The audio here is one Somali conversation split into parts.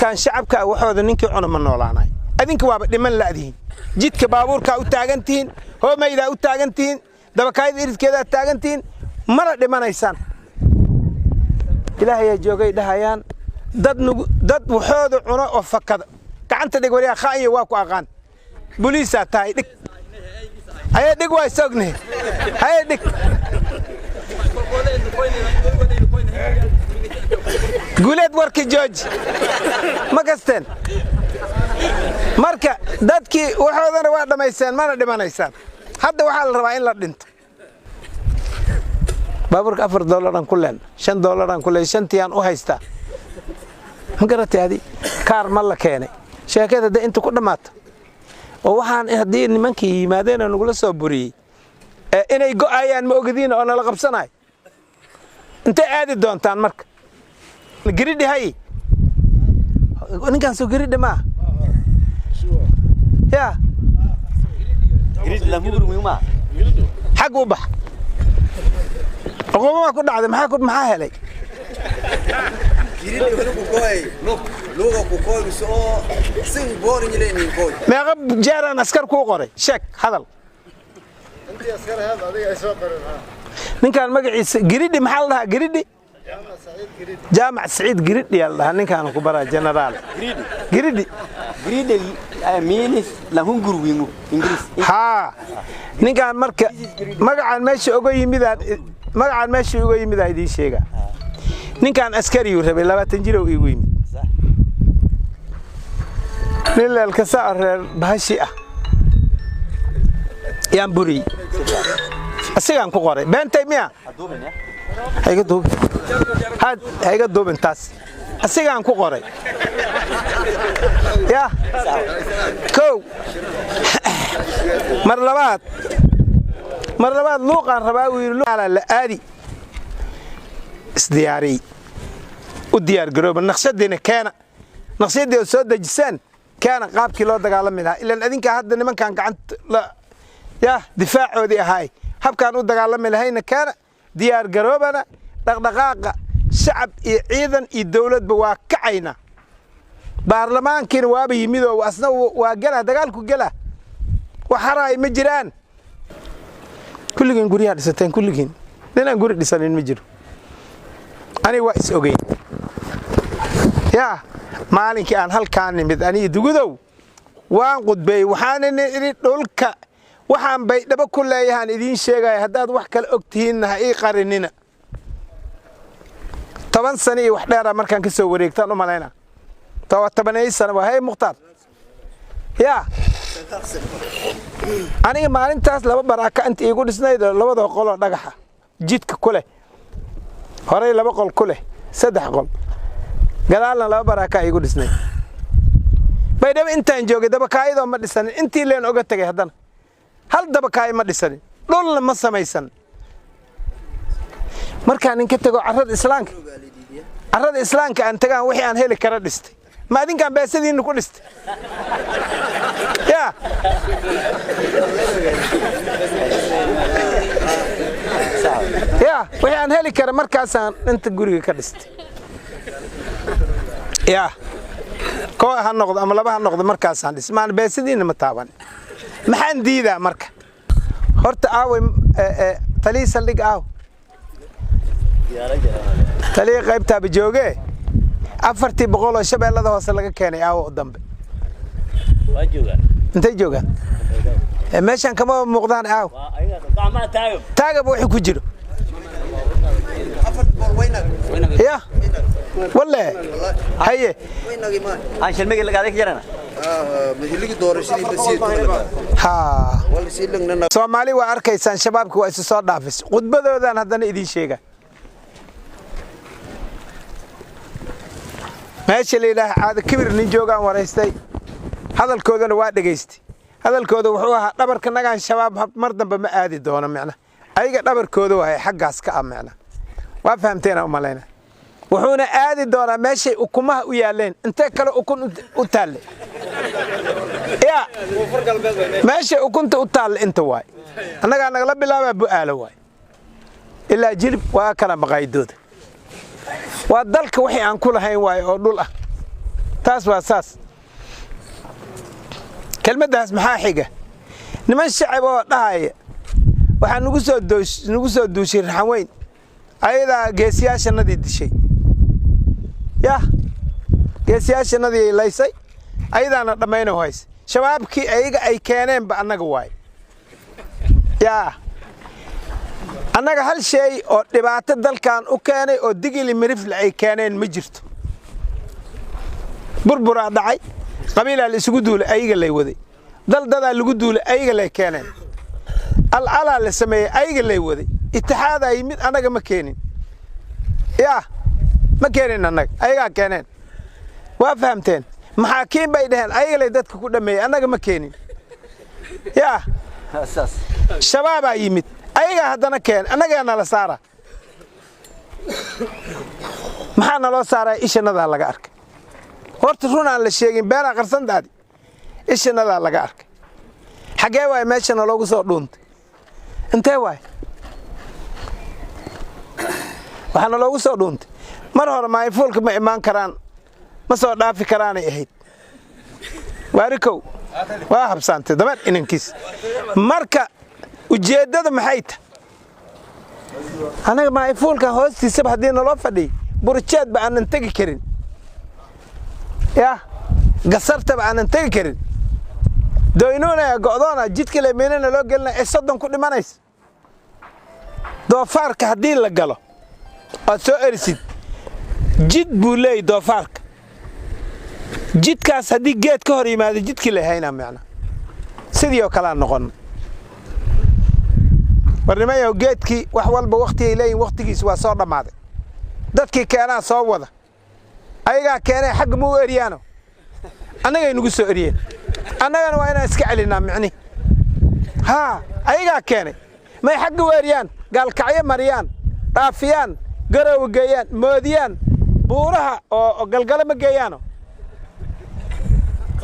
dadkan shacabka waxooda ninkii cuna ma noolaanay adinka waaba dhiman laadiin jidka baabuurka u taagantiin hoomayda u taagantiin dabakaayada iridkeeda taagantiin mara dhimanaysaan ilaahay joogay dhahayaan dad waxooda cuna oo fakada gacanta dhig wariya khaayo waa ku aqaan booliisa tahay dhig hay dhig way soognay hay dhig guuleed warki George ma gasteen marka dadkii waxoodana waa dhameyseen mana dhimanaysaan hadda waxa la rabaa in la dhinto baaburka $4 ku leen $5 ku leen shantiyan u haysta ma garatay hadi kaar ma la keenay sheekada inta ku dhamaato oo waxaan hadii nimankii yimaadeen nagu la soo buriyay inay go'ayaan ma ogadiin oo la qabsanay inta aadi doontaan marka giridhi hay ninkan soo giridhi ma ya giridhi la mugru ma xaq u bax qowma ku dhacday maxaa helay giridhi ku kooy luuga ku kooy soo sin boorin leeynin kooy meeqa jaaran askar ku qoray sheek hadal intii askar hada adiga ay soo qoran ninkan magaciisa giridhi maxaa la giridhi جامع سعيد جريدي الله نكان كبار جنرال جريدي مينس لهم جروينو إنجليز ها نكان مركان ماشي أقوي مذا يدي شيء نكان عسكري يرهب لا تنجروا يقوي نلا الكسار بهالشيء يامبوري أسيغان كقاري بنتي ميا هيك دوب انتاس أسيغان كقاري يا كو مرلبات لوقان رباوي لوق على الآدي اسدياري وديار قروب النقصدين كان نقصدين سود جسان كان قاب كيلو دقالة منها إلا الذين كهذا من كان قعدت لا يا دفاع ودي هاي هب كانوا دقالة منها هنا كان ديار قروبنا دقاقة شعب إذن الدولة بواقعنا برلمان كان وابي يميدوا وأصلا وجلا دقالكوا جلا وحراي مجران كل جن قريها لستين كل جن لنا قري لسانين مجرو أنا وايس أوجي يا مالك أن هل كان مدني دقودو وان قد بي وحان نريد لك وحان بي دب كل يهان إدين شيء هداد وحكي الأكتين هاي قارننا طبعا سنة وحدة مركان كسو وريك تانو مالينا طبعا سنة وهي مختار يا أنا ما أنتاس لما براك أنت يقول سنايد لما ده قول نجحة جيتك كله هراي لما قول كله سدح قول قال لما براك يقول سنايد بيدم أنت إنجوك ده بكاي ده ما تسنن أنت اللي أنا قلت كه هذا هل ده بكاي ما تسنن لول ما سميسن مركان إنك تقول عرض إسلام كأنت كان وحي عن هيك كردست ما دين كان بيسدين نقولست يا وحي عن هيك كرد مركز أنت تقولي كردست يا كو هالنقطة أما لبها النقطة مركز عندي ما بيسدين متابعين ما عندي ذا مركز هرت أوي تليس اللي أو تلي قيبتها بجوجي أفرتي بقولة شبه الله ده وصل لك كاني أو قدام أنت جوجا ماشان كمان مقدان أو تاجب وحي كجرو يا والله هي عشان المجال اللي قاعد يجرنا مجلك دور شيء بسيط ها والله شيء لنا سومالي وأركيسان شبابك وأسسات دافس قد بدو ذا هذا نيدي شيء ماشي ليله هذا كبر نجوغان وريستي هذا الكودنا waa dhageystay hadalkooda wuxuu ahaa dhabarka nagaan shabaab mar dambe ma aadi doono macna ayaga dhabarkooda waa xaggaas ka amacna waa fahamteen oo maleena wuxuuna aadi doonaa meeshay ukumaha u yaaleen inta kale ukun u taale ya meeshay ukunta u taale inta waay anaga naga la bilaabaa bu'aalo waay ilaa jilib waa kala maqaydooda waa dalka wixii aan ku lahayn waay oo dhul ah taas waa saas kelmaddaas maxaa xiga niman shacab oo dhahaya waxaa nugu soo duushay raxan weyn ayadaa geesiyaashanadii dishay yah geesiyaashanadii laysay ayadaana dhammayno hays shabaabkii ayaga ay keeneenba annaga waay yaa annaga hal shay oo dhibaato dalkan u keenay oo digili mirifle ay keeneen ma jirto burburaa dhacay qabiilaa la isugu duulay ayaga lay waday daldadaa lagu duulay ayaga lay keeneen alcalaa la sameeyey ayaga lay waday itixaadaa yimid annaga ma keenin yaa ma keenin annaga ayagaa keeneen waa fahamteen maxaakiin bay dhaheen ayaga lay dadka ku dhammeeyey annaga ma keenin yaa shabaabaa yimid ayagaa haddana keen annagaa nala saara maxaa naloo saaraa ishanadaa laga arkay horta run aan la sheegin beenaa qarsandaadi ishanadaa laga arkay xaggee waay meeshana loogu soo dhuuntay intee waay waxaana loogu soo dhuuntay mar hore maayfuulka ma imaan karaan ma soo dhaafi karaanay ahayd waarikow waa habsaantay dabar inankiis marka ujeeddada maxay tahay anaga maayfuulka hoostiisaba haddii naloo fadhiy burjeedba aanan tegi karin yaa gasartaba aanan tegi karin doynuunaya go'doona jidka leemeynana loo gelinaya ee 30 ku dhimanaysa doofaarka haddii la galo aad soo erisid jid buu leeyahay doofaarka jidkaas haddii geed ka hor yimaado jidkii la haynaa macna sidii oo kala noqon barnaamijyo geedkii wax walba waqti ay leeyihiin waqtigiis waa soo dhamaaday dadkii keenaa soo wada ayaga keenay xaq muu eriyaano anaga inagu soo eriyeen annagana waa inaan iska celinaa micni ha ayaga keenay may xaq u eriyaan gaalkacyo mariyaan dhaafiyaan garow geeyaan moodiyaan buuraha oo galgala ma geeyaano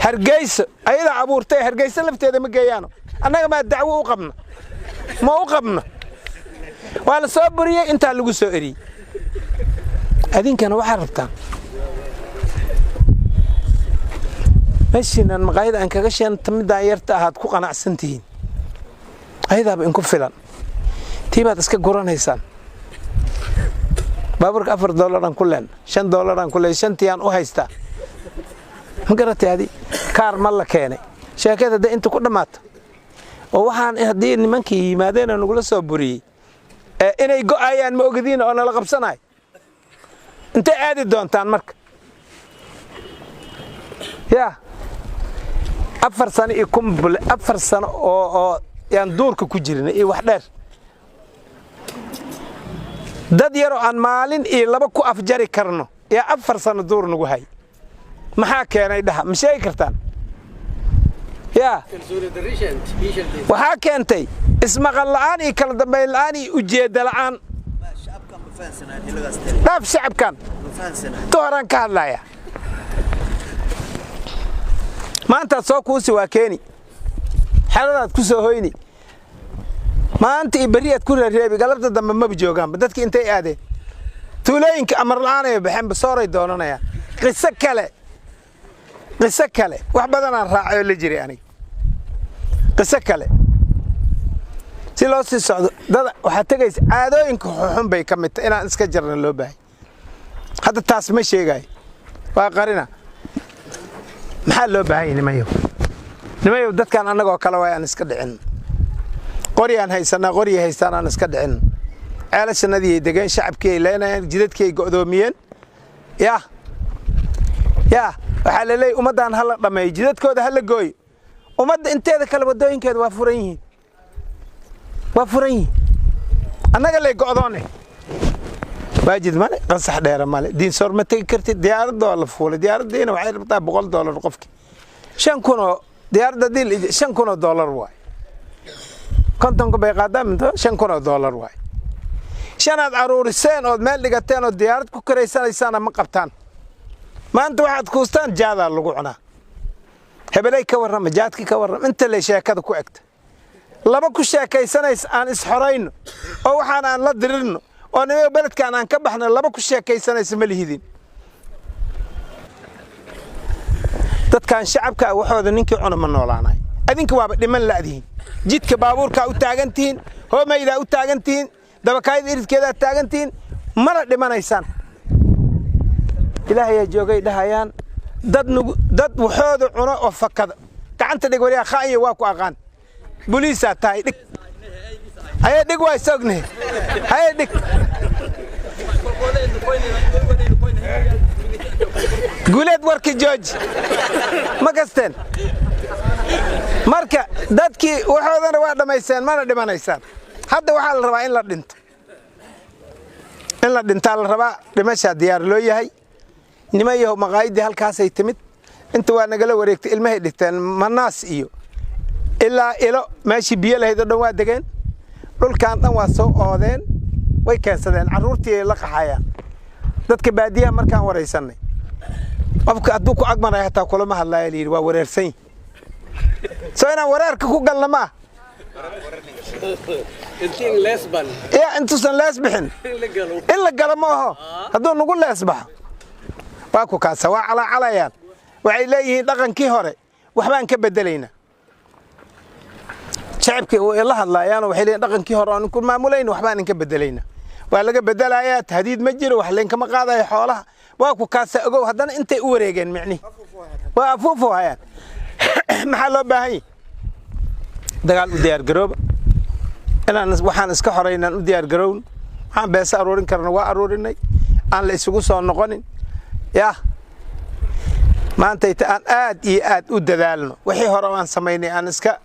hargeysa ayada abuurtay hargeysa lafteeda ma geeyaano annaga ma dacwo u qabna ma u qabna waa la soo buriyay inta lagu soo eriyay adinkana waxa rabtaan meeshinan maqaayada aan kaga sheentay midaan yarta ahaad ku qanacsantihiin ayadaaba in ku filan tiibaad iska guranaysaan baaburka $4 aan ku leen $5 aan ku leen shantiyan u haystaa ma garatay adi kaar ma la keenay sheekada inta ku dhamaato oo waxaan haddii nimankii yimaadeen nagula soo buriyay inay go'ayaan ma ogadiin oo nala qabsanay intay aadi doontaan marka yaa 4 sano iyo kumbule 4 sano oo yaan duurka ku jirnay iyo wax dheer dad yar oo aan maalin iyo laba ku afjari karno yaa 4 sano duur nagu hay maxaa keenay dhaha ma sheegi kartaan yaa waxaa keentay ismaqal la'aan iyo kala dambeyn la'aan iyo ujeedda la'aan dhaaf shacabkan dooran ka hadlaya maanta soo kuusi waa keeni xaladaad ku soo hoyni maanta iyo bariyaad ku reereebi galabta dambe ma joogaan dadkii intay aadeen tuulooyinka amar la'aan ay baxeen basooray doonanayaan qiso kale wax badan aan raacay la jiray aniga qiso kale si loo sii socdo dad waxa tagaysa caadooyinka xun bay ka mid tahay inaan iska jarno loo baahay hadda taas ma sheegay waa qarina maxaa loo baahay nimayo dadkan anagoo kala way aan iska dhicin qoriyaan haystaan aan iska dhicin ceelashanadii ay degan shacabkii ay leenayeen jidadkii ay go'doomiyeen yaa waxa la leeyahay ummadan hal dhameey jidadkooda hal gooy ummadda inteeda kala wadooyinkeeda waa furan yihiin annaga lay go'doonay waajid male qansax dheer male diin soor ma tagi kartid diyaaradda la fuulay diyaaraddeena waxay rabtaa $100 qofkii 5,000 diyaaradda dil $5,000 waay kontonka bay qaadaan $5,000 waay shanaad aruuriseen oo meel dhigateen oo diyaarad ku kareysanaysaan ma qabtaan maanta waxaad kuustaan jaada lagu cunaa hebelay ka warrama jaadki ka warrama inta la sheekada ku egta laba ku sheekaysanays aan isxorayno oo waxaan aan la dirirno oo niyo beledkan aan ka baxno laba ku sheekaysanaysa ma lihidin dadkan shacabka waxooda ninkii cuna ma noolaanay adinka waaba dhiman laadiin jidka baabuurka u taagantiin hoomayda u taagantiin dabakaayada iridkeeda taagantiin mara dhimanaysaan ilaahay joogay dhahayaan dad waxooda cuno oo fakada gacanta dhig wariya khaayo waa ku aqaan booliisa tahay dhig ay dhig way sogne ay dhig guuleed warki George ma kasteen marka dadkii waxoodana waa dhamaysteen mana dhimanaysaan hadda waxa la rabaa in la dhinta la rabaa dhimasha diyaar loo yahay nimayaha maqaayidi halkaas ay timid inta waa nagala wareegtay ilmahay dhigteen manaas iyo ilaa ilo meeshii biyo lahayd oo waa degeen dhulkan dhan waa soo oodeen way keensadeen caruurtii la qaxayaan dadka baadiyaha markaan wareysanay qofka hadduu ku agmaray hataa kulama hadlaaya liiri waa wareersan soo inaan wareerka ku galna ma intuusan lees bixin in la galo ma aho hadduu nagu lees baxo waa ku kaasa waa calaacalayaan waxay leeyihiin dhaqankii hore waxbaan ka bedelaynaa shacabkii oo la hadlaayaan waxay leeyihiin dhaqankii hore aan ku maamulayna waxbaan ka bedelaynaa waa laga bedelayaa tahdiid ma jiro wax leen kama qaadayo xoolaha waa ku kaasa ogow haddana intay u wareegeen micni waa afuufo hayaan maxaa loo baahan yahay dagaal u diyaar garooba inaan waxaan iska xoreynaan u diyaar garown waxaan beesa aroorin karna waa aroorinay aan la isugu soo noqonin yaa maanta aan aad iyo aad u dadaalno wixii hore aan sameynay aan iska